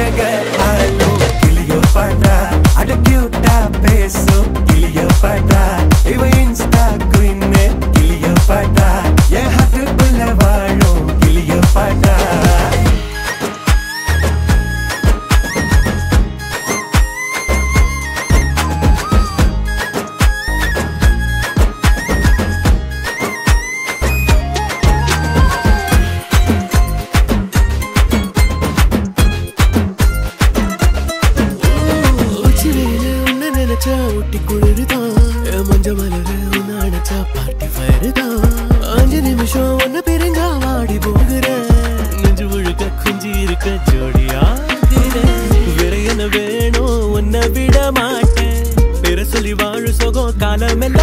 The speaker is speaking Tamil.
அழக ஆளும் கிளியோபாட்ரா அட கியூட்டா பேசும் கிளியோபாட்ரா இவ இன்ஸ்டா குயின் கிளியோபாட்ரா என் ஹார்ட்டுக்குள்ள வாழும் கிளியோபாட்ரா ஊட்டி குளிர்தான் மஞ்ச மலர உன்ன அணைச்சா பார்ட்டி ஃபயர் தான் 5 நிமிஷம் ஒன்ன பிரிஞ்சா வாடி போகிறேன் நெஞ்சு முழுக்க குஞ்சி இருக்க ஜோடியா வேற என்ன வேணும் உன்னை விட மாட்டேன் பேர சொல்லி வாழு சோகம் காலமெல்லாம்